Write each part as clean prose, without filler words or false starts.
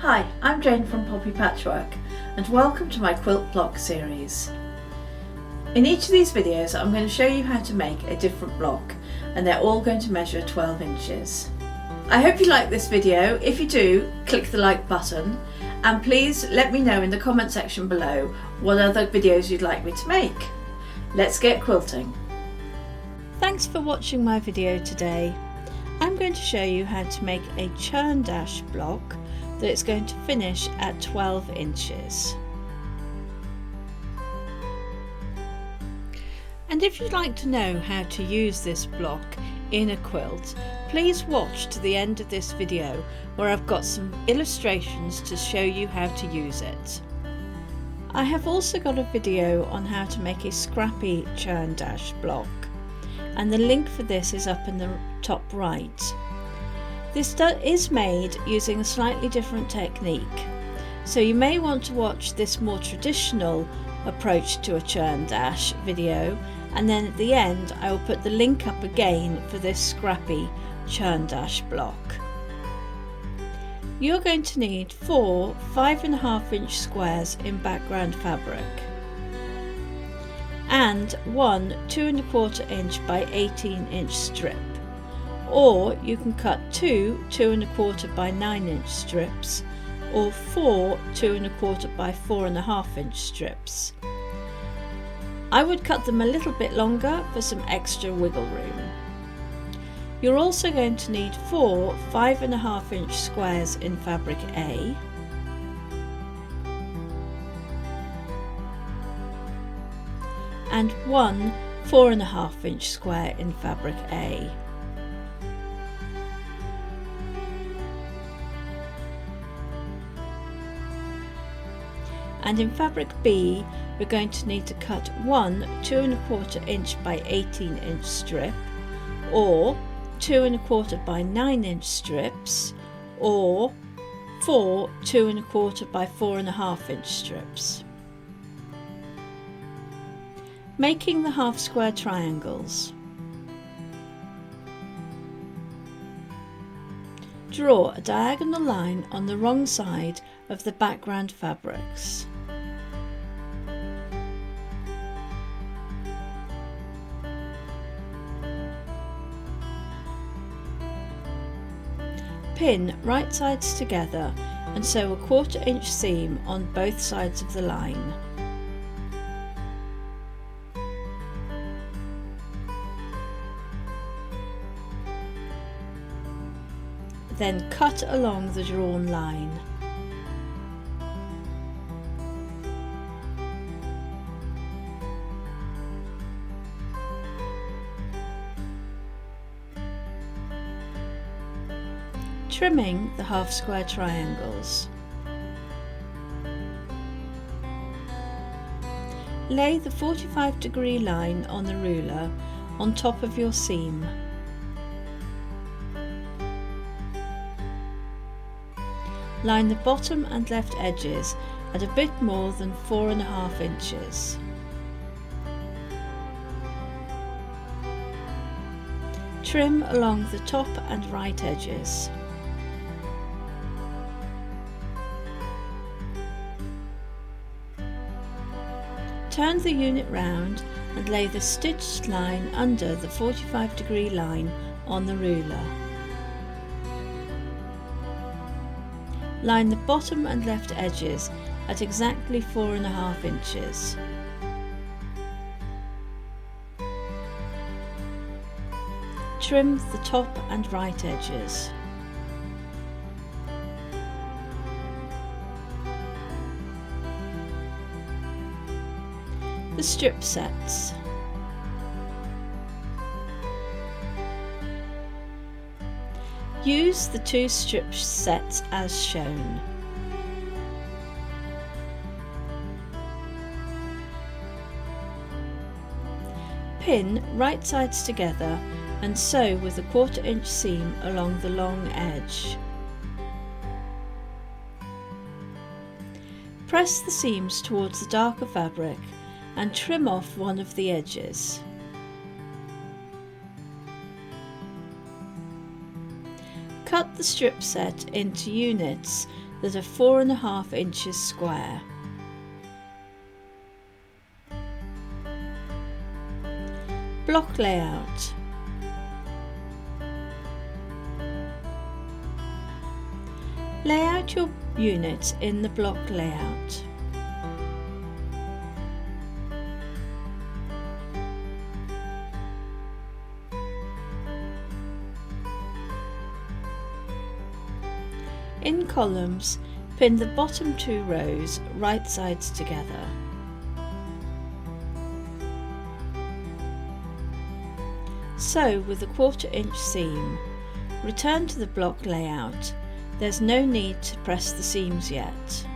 Hi, I'm Jayne from Poppy Patchwork and welcome to my quilt block series. In each of these videos I'm going to show you how to make a different block and they're all going to measure 12 inches. I hope you like this video. If you do, click the like button and please let me know in the comment section below what other videos you'd like me to make. Let's get quilting. Thanks for watching my video today. I'm going to show you how to make a churn dash block that it's going to finish at 12 inches. And if you'd like to know how to use this block in a quilt, please watch to the end of this video where I've got some illustrations to show you how to use it. I have also got a video on how to make a Scrappy churn dash block, and the link for this is up in the top right. This is made using a slightly different technique, so you may want to watch this more traditional approach to a churn dash video, and then at the end I will put the link up again for this Scrappy churn dash block. You're going to need 4 5.5 inch squares in background fabric and 1 2¼ inch by 18 inch strip, or you can cut 2 2¼ by 9 inch strips or 4 2¼ by 4.5 inch strips. I would cut them a little bit longer for some extra wiggle room. You're also going to need 4 5.5 inch squares in fabric A, and 1 4.5 inch square in fabric A. And in fabric B, we're going to need to cut 1 2¼ inch by 18 inch strip, or 2¼ by 9 inch strips, or 4 2¼ by 4.5 inch strips. Making the half square triangles. Draw a diagonal line on the wrong side of the background fabrics. Pin right sides together and sew a 1/4 inch seam on both sides of the line. Then cut along the drawn line. Trimming the half square triangles. Lay the 45-degree line on the ruler on top of your seam. Line the bottom and left edges at a bit more than 4.5 inches. Trim along the top and right edges. Turn the unit round and lay the stitched line under the 45-degree line on the ruler. Line the bottom and left edges at exactly 4.5 inches. Trim the top and right edges. The strip sets. Use the 2 strip sets as shown. Pin right sides together and sew with a 1/4 inch seam along the long edge. Press the seams towards the darker fabric and trim off one of the edges. Cut the strip set into units that are 4.5 inches square. Block layout. Lay out your units in the block layout. In columns, pin the bottom 2 rows right sides together. Sew with a 1/4 inch seam. Return to the block layout. There's no need to press the seams yet.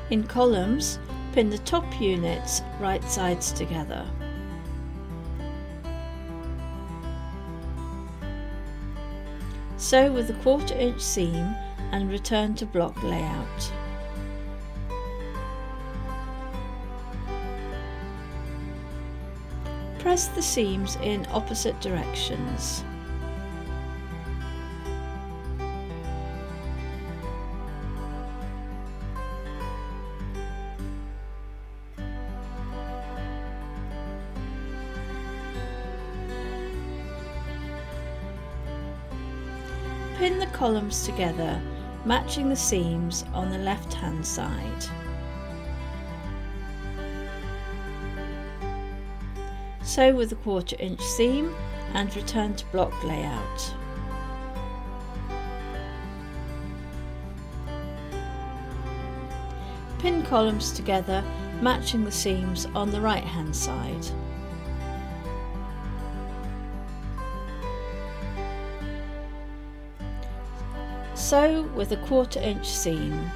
In columns, pin the top units right sides together. Sew with a 1/4 inch seam and return to block layout. Press the seams in opposite directions. Pin the columns together, matching the seams on the left-hand side. Sew with a 1/4 inch seam and return to block layout. Pin columns together, matching the seams on the right-hand side. Sew with a 1/4 inch seam.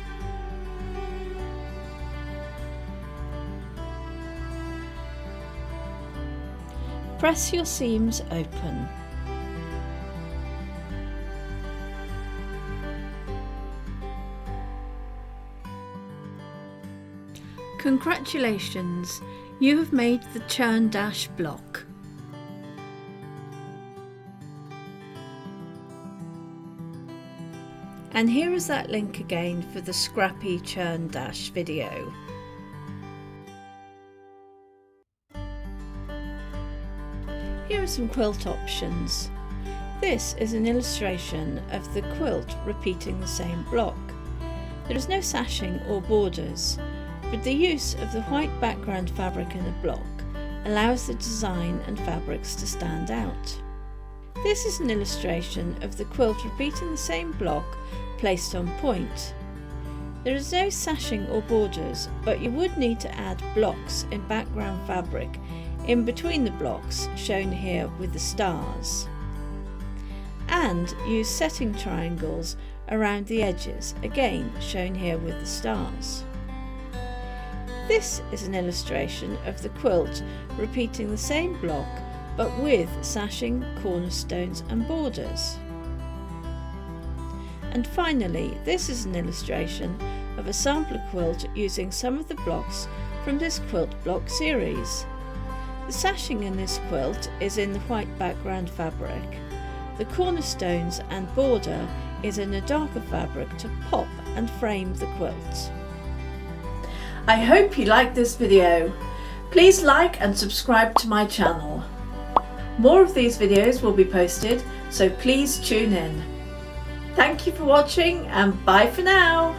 Press your seams open. Congratulations, you have made the Churn dash block. And here is that link again for the Scrappy Churn dash video. Here are some quilt options. This is an illustration of the quilt repeating the same block. There is no sashing or borders, but the use of the white background fabric in the block allows the design and fabrics to stand out. This is an illustration of the quilt repeating the same block placed on point. There is no sashing or borders, but you would need to add blocks in background fabric in between the blocks, shown here with the stars, and use setting triangles around the edges, again shown here with the stars. This is an illustration of the quilt repeating the same block but with sashing, cornerstones and borders. And finally, this is an illustration of a sampler quilt using some of the blocks from this quilt block series. The sashing in this quilt is in the white background fabric. The cornerstones and border is in a darker fabric to pop and frame the quilt. I hope you liked this video. Please like and subscribe to my channel. More of these videos will be posted, so please tune in. Thank you for watching and bye for now.